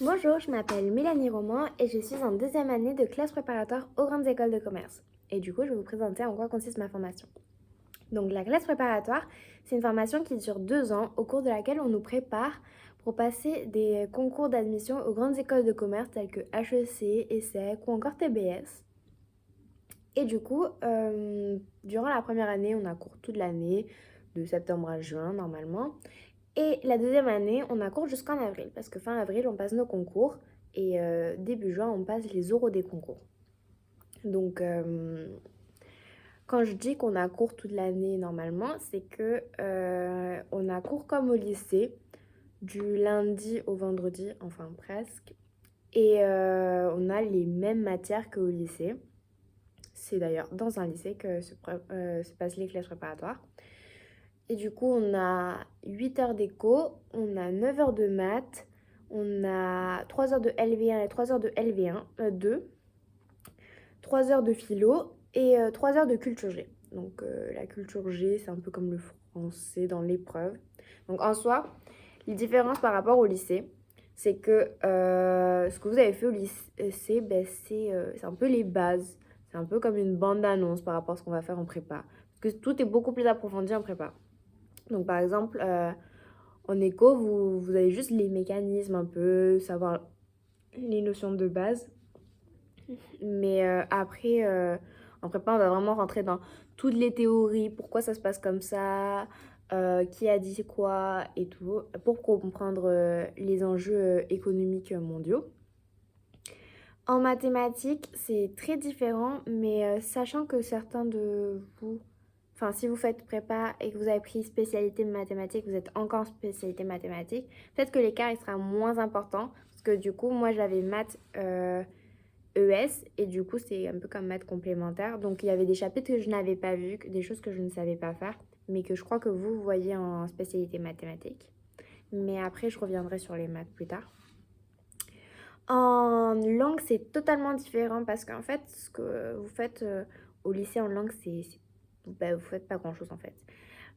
Bonjour, je m'appelle Mélanie Roman et je suis en deuxième année de classe préparatoire aux grandes écoles de commerce. Et du coup, je vais vous présenter en quoi consiste ma formation. Donc la classe préparatoire, c'est une formation qui dure 2 ans au cours de laquelle on nous prépare pour passer des concours d'admission aux grandes écoles de commerce telles que HEC, ESSEC ou encore TBS. Et du coup, durant la première année, on a cours toute l'année, de septembre à juin normalement. Et la deuxième année, on a cours jusqu'en avril, parce que fin avril, on passe nos concours, et début juin, on passe les oraux des concours. Donc, quand je dis qu'on a cours toute l'année normalement, c'est que on a cours comme au lycée, du lundi au vendredi, enfin presque. Et on a les mêmes matières qu'au lycée. C'est d'ailleurs dans un lycée que se passent les classes préparatoires. Et du coup, on a 8 heures d'éco, on a 9 heures de maths, on a 3 heures de LV1 et 3 heures de LV1, 2, 3 heures de philo et 3 heures de culture G. Donc la culture G, c'est un peu comme le français dans l'épreuve. Donc en soi, les différences par rapport au lycée, c'est que ce que vous avez fait au lycée, ben, c'est un peu les bases. C'est un peu comme une bande-annonce par rapport à ce qu'on va faire en prépa. Parce que tout est beaucoup plus approfondi en prépa. Donc par exemple, en éco, vous avez juste les mécanismes un peu, savoir les notions de base. Mais après, en prépa, on va vraiment rentrer dans toutes les théories, pourquoi ça se passe comme ça, qui a dit quoi et tout, pour comprendre les enjeux économiques mondiaux. En mathématiques, c'est très différent, mais sachant que certains de vous, enfin si vous faites prépa et que vous avez pris spécialité mathématiques, vous êtes encore en spécialité mathématiques, peut-être que l'écart il sera moins important, parce que du coup, moi j'avais maths ES, et du coup c'est un peu comme maths complémentaire, donc il y avait des chapitres que je n'avais pas vus, des choses que je ne savais pas faire, mais que je crois que vous voyez en spécialité mathématiques. Mais après, je reviendrai sur les maths plus tard. En langue, c'est totalement différent parce qu'en fait, ce que vous faites au lycée en langue, bah, vous faites pas grand-chose en fait.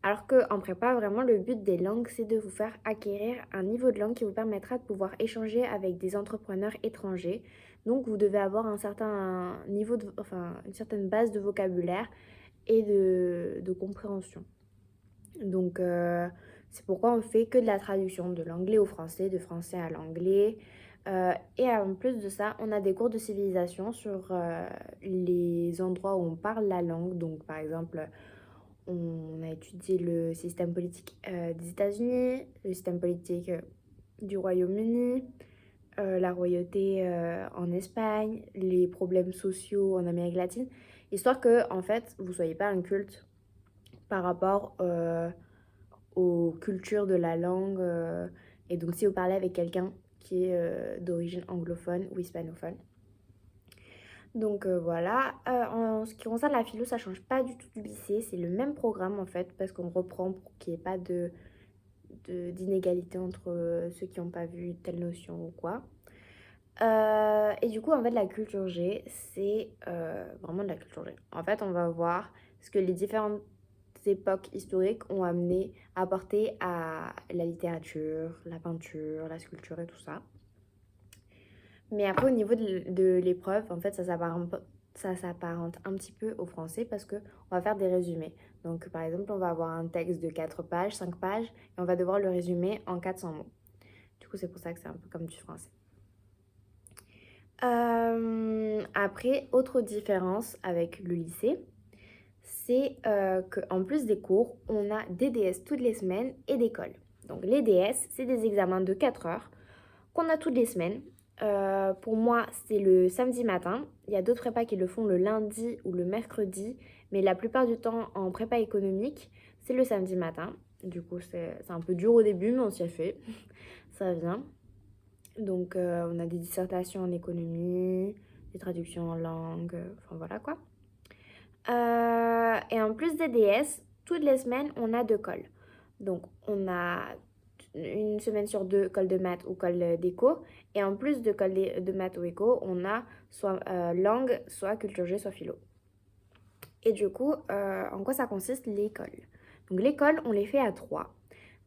Alors qu'en prépa, vraiment, le but des langues, c'est de vous faire acquérir un niveau de langue qui vous permettra de pouvoir échanger avec des entrepreneurs étrangers. Donc, vous devez avoir un certain niveau enfin, une certaine base de vocabulaire et de compréhension. Donc, c'est pourquoi on fait que de la traduction de l'anglais au français, de français à l'anglais. Et en plus de ça, on a des cours de civilisation sur les endroits où on parle la langue. Donc, par exemple, on a étudié le système politique des États-Unis, le système politique du Royaume-Uni, la royauté en Espagne, les problèmes sociaux en Amérique latine, histoire que, en fait, vous ne soyez pas inculte par rapport aux cultures de la langue. Et donc, si vous parlez avec quelqu'un qui est d'origine anglophone ou hispanophone. Donc voilà, en ce qui concerne la philo, ça change pas du tout du lycée, c'est le même programme en fait, parce qu'on reprend pour qu'il n'y ait pas d'inégalité entre ceux qui n'ont pas vu telle notion ou quoi. Et du coup, en fait, la culture G, c'est vraiment de la culture G. En fait, on va voir ce que les différentes époques historiques ont apporté à la littérature, la peinture, la sculpture et tout ça. Mais après, au niveau de l'épreuve, en fait, ça s'apparente un petit peu au français parce qu'on va faire des résumés. Donc, par exemple, on va avoir un texte de 4 pages, 5 pages, et on va devoir le résumer en 400 mots. Du coup, c'est pour ça que c'est un peu comme du français. Après, autre différence avec le lycée, c'est qu'en plus des cours, on a des DS toutes les semaines et des cols. Donc les DS, c'est des examens de 4 heures qu'on a toutes les semaines. Pour moi, c'est le samedi matin. Il y a d'autres prépas qui le font le lundi ou le mercredi, mais la plupart du temps en prépa économique, c'est le samedi matin. Du coup, c'est un peu dur au début, mais on s'y a fait. Ça vient. Donc, on a des dissertations en économie, des traductions en langue, enfin voilà quoi. Et en plus des DS, toutes les semaines, on a 2 cols. Donc, on a une semaine sur 2 cols de maths ou cols d'éco. Et en plus de cols de maths ou éco, on a soit langue, soit culture G, soit philo. Et du coup, en quoi ça consiste l'école? Donc, l'école, on les fait à 3.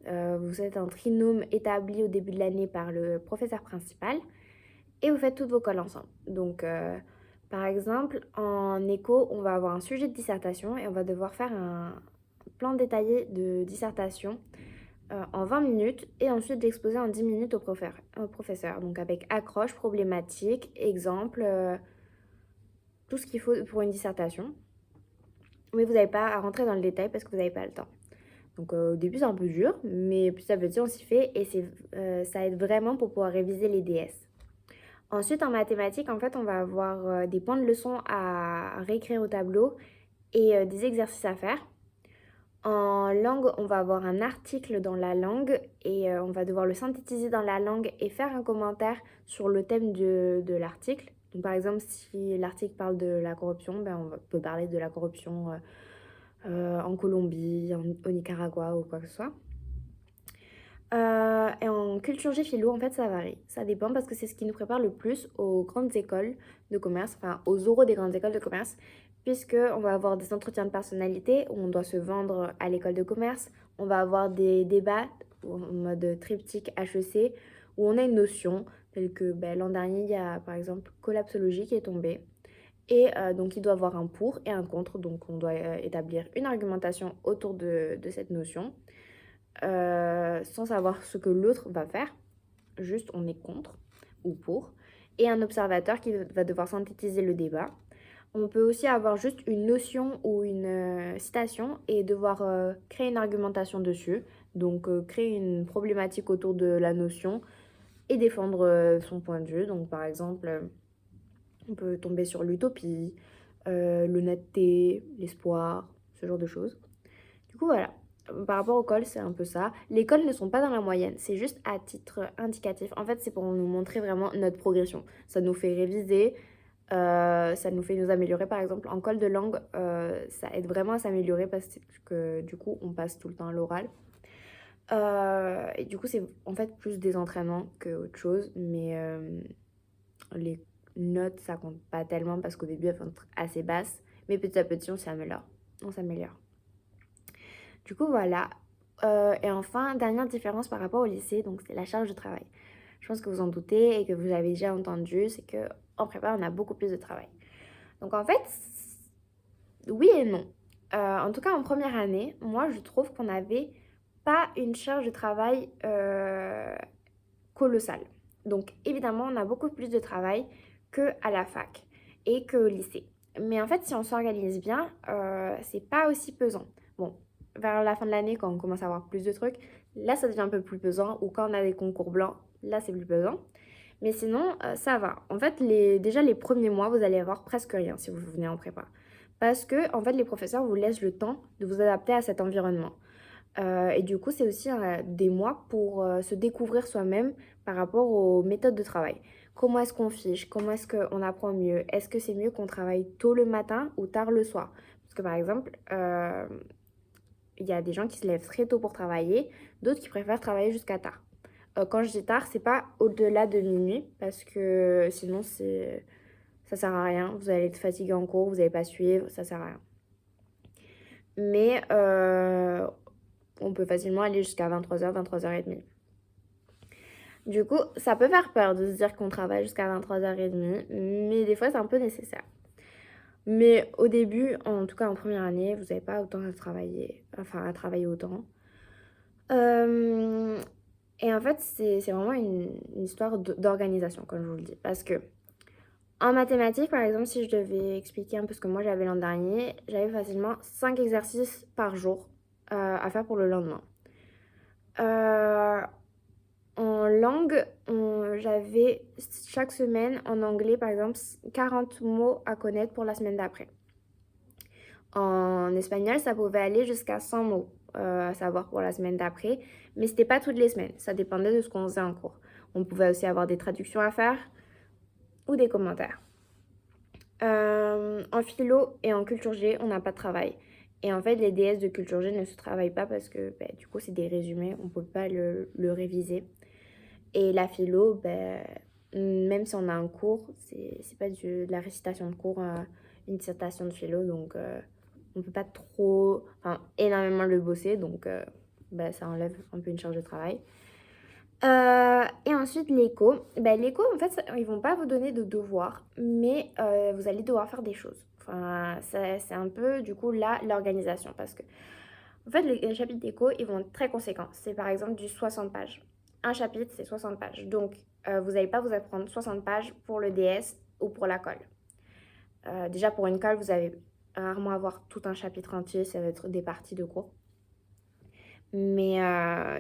vous êtes un trinôme établi au début de l'année par le professeur principal et vous faites toutes vos cols ensemble. Donc, par exemple, en éco, on va avoir un sujet de dissertation et on va devoir faire un plan détaillé de dissertation en 20 minutes et ensuite l'exposer en 10 minutes au professeur. Donc avec accroche, problématique, exemple, tout ce qu'il faut pour une dissertation. Mais vous n'avez pas à rentrer dans le détail parce que vous n'avez pas le temps. Donc au début c'est un peu dur, mais petit à petit on s'y fait et ça aide vraiment pour pouvoir réviser les DS. Ensuite en mathématiques, en fait on va avoir des points de leçon à réécrire au tableau et des exercices à faire. En langue, on va avoir un article dans la langue et on va devoir le synthétiser dans la langue et faire un commentaire sur le thème de l'article. Donc, par exemple, si l'article parle de la corruption, ben, peut parler de la corruption en Colombie, au Nicaragua ou quoi que ce soit. Et en culture G philo, en fait, ça varie. Ça dépend parce que c'est ce qui nous prépare le plus aux grandes écoles de commerce, enfin aux oraux des grandes écoles de commerce, puisqu'on va avoir des entretiens de personnalité où on doit se vendre à l'école de commerce. On va avoir des débats en mode triptyque HEC où on a une notion telle que l'an dernier, il y a par exemple collapsologie qui est tombée. Et donc, il doit avoir un pour et un contre. Donc, on doit établir une argumentation autour de cette notion sans savoir ce que l'autre va faire. Juste, on est contre ou pour. Et un observateur qui va devoir synthétiser le débat. On peut aussi avoir juste une notion ou une citation et devoir créer une argumentation dessus. Donc, créer une problématique autour de la notion et défendre son point de vue. Donc, par exemple, on peut tomber sur l'utopie, l'honnêteté, l'espoir, ce genre de choses. Du coup, voilà. Par rapport au col, c'est un peu ça. Les cols ne sont pas dans la moyenne, c'est juste à titre indicatif. En fait, c'est pour nous montrer vraiment notre progression. Ça nous fait réviser, ça nous fait nous améliorer. Par exemple, en col de langue, ça aide vraiment à s'améliorer parce que du coup, on passe tout le temps à l'oral. Et du coup, c'est en fait plus des entraînements qu'autre chose. Mais les notes, ça compte pas tellement parce qu'au début, elles vont être assez basses. Mais petit à petit, on s'améliore. On s'améliore. Du coup, voilà. Et enfin, dernière différence par rapport au lycée, donc c'est la charge de travail. Je pense que vous en doutez et que vous avez déjà entendu, c'est qu'en prépa, on a beaucoup plus de travail. Donc en fait, oui et non. En tout cas, en première année, moi, je trouve qu'on n'avait pas une charge de travail colossale. Donc évidemment, on a beaucoup plus de travail qu'à la fac et qu'au lycée. Mais en fait, si on s'organise bien, c'est pas aussi pesant. Bon, vers la fin de l'année, quand on commence à avoir plus de trucs, là, ça devient un peu plus pesant. Ou quand on a des concours blancs, là, c'est plus pesant. Mais sinon, ça va. En fait, déjà les premiers mois, vous allez avoir presque rien si vous venez en prépa. Parce que, en fait, les professeurs vous laissent le temps de vous adapter à cet environnement. Et du coup, c'est aussi des mois pour se découvrir soi-même par rapport aux méthodes de travail. Comment est-ce qu'on fiche? Comment est-ce qu'on apprend mieux? Est-ce que c'est mieux qu'on travaille tôt le matin ou tard le soir? Parce que par exemple, il y a des gens qui se lèvent très tôt pour travailler, d'autres qui préfèrent travailler jusqu'à tard. Quand je dis tard, c'est pas au-delà de minuit, parce que sinon ça sert à rien. Vous allez être fatigué en cours, vous n'allez pas suivre, ça sert à rien. Mais on peut facilement aller jusqu'à 23h, 23h30. Du coup, ça peut faire peur de se dire qu'on travaille jusqu'à 23h30, mais des fois c'est un peu nécessaire. Mais au début, en tout cas en première année, vous n'avez pas autant à travailler, à travailler autant. Et en fait, c'est vraiment une histoire d'organisation, comme je vous le dis. Parce que en mathématiques, par exemple, si je devais expliquer un peu ce que moi j'avais l'an dernier, j'avais facilement 5 exercices par jour à faire pour le lendemain. En langue, j'avais chaque semaine en anglais, par exemple, 40 mots à connaître pour la semaine d'après. En espagnol, ça pouvait aller jusqu'à 100 mots à savoir pour la semaine d'après, mais c'était pas toutes les semaines, ça dépendait de ce qu'on faisait en cours. On pouvait aussi avoir des traductions à faire ou des commentaires. En philo et en culture G, on n'a pas de travail. Et en fait, les DS de culture G ne se travaillent pas parce que du coup, c'est des résumés, on ne peut pas le réviser. Et la philo, même si on a un cours, c'est pas de la récitation de cours, une dissertation de philo, donc on peut pas trop, énormément le bosser, donc ça enlève un peu une charge de travail. Et ensuite, l'éco. L'éco, en fait, ils vont pas vous donner de devoirs, mais vous allez devoir faire des choses. Enfin, c'est un peu, du coup, là, l'organisation. Parce que, en fait, les chapitres d'éco, ils vont être très conséquents. C'est par exemple du 60 pages. Un chapitre, c'est 60 pages. Donc, vous n'allez pas vous apprendre 60 pages pour le DS ou pour la colle. Déjà, pour une colle, vous allez rarement avoir tout un chapitre entier. Ça va être des parties de cours. Mais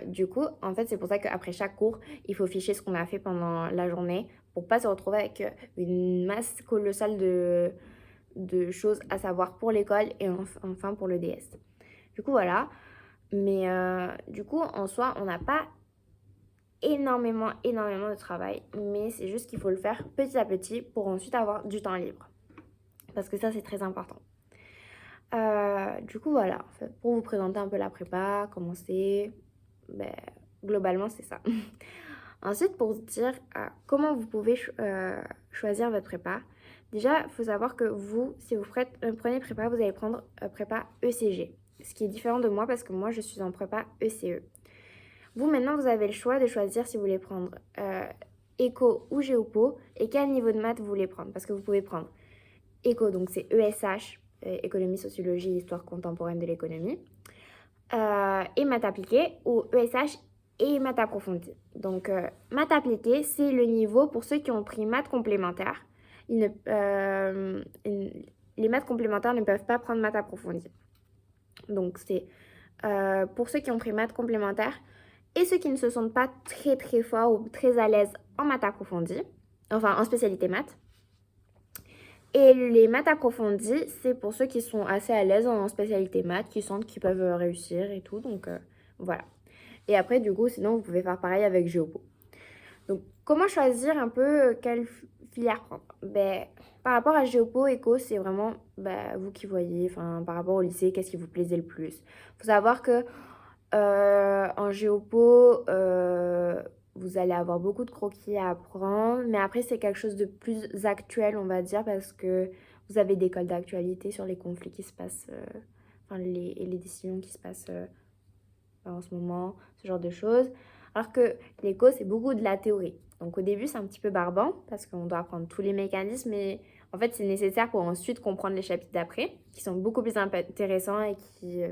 du coup, en fait, c'est pour ça qu'après chaque cours, il faut ficher ce qu'on a fait pendant la journée pour pas se retrouver avec une masse colossale de choses à savoir pour l'école et enfin pour le DS. Du coup, voilà. Mais du coup, en soi, on n'a pas énormément de travail, mais c'est juste qu'il faut le faire petit à petit pour ensuite avoir du temps libre. Parce que ça, c'est très important. Du coup, voilà, en fait, pour vous présenter un peu la prépa, comment c'est, globalement, c'est ça. Ensuite, pour vous dire comment vous pouvez choisir votre prépa, déjà, il faut savoir que vous, si vous prenez prépa, vous allez prendre prépa ECG, ce qui est différent de moi parce que moi, je suis en prépa ECE. Vous, maintenant, vous avez le choix de choisir si vous voulez prendre éco ou géopo et quel niveau de maths vous voulez prendre. Parce que vous pouvez prendre éco, donc c'est ESH, économie, sociologie, histoire contemporaine de l'économie, et maths appliquées, ou ESH et maths approfondies. Donc, maths appliquées, c'est le niveau pour ceux qui ont pris maths complémentaires. Les maths complémentaires ne peuvent pas prendre maths approfondies. Donc, c'est pour ceux qui ont pris maths complémentaires et ceux qui ne se sentent pas très très forts ou très à l'aise en maths approfondies, enfin en spécialité maths. Et les maths approfondies, c'est pour ceux qui sont assez à l'aise en spécialité maths, qui sentent qu'ils peuvent réussir et tout. Donc, voilà. Et après, du coup, sinon, vous pouvez faire pareil avec Géopo. Donc, comment choisir un peu quelle filière prendre? Par rapport à Géopo, Éco, c'est vraiment vous qui voyez. Enfin, par rapport au lycée, qu'est-ce qui vous plaisait le plus? Il faut savoir que en Géopo, vous allez avoir beaucoup de croquis à apprendre, mais après c'est quelque chose de plus actuel, on va dire, parce que vous avez des codes d'actualité sur les conflits qui se passent, les décisions qui se passent en ce moment, ce genre de choses. Alors que l'éco, c'est beaucoup de la théorie. Donc au début, c'est un petit peu barbant, parce qu'on doit apprendre tous les mécanismes, mais en fait, c'est nécessaire pour ensuite comprendre les chapitres d'après, qui sont beaucoup plus intéressants et qui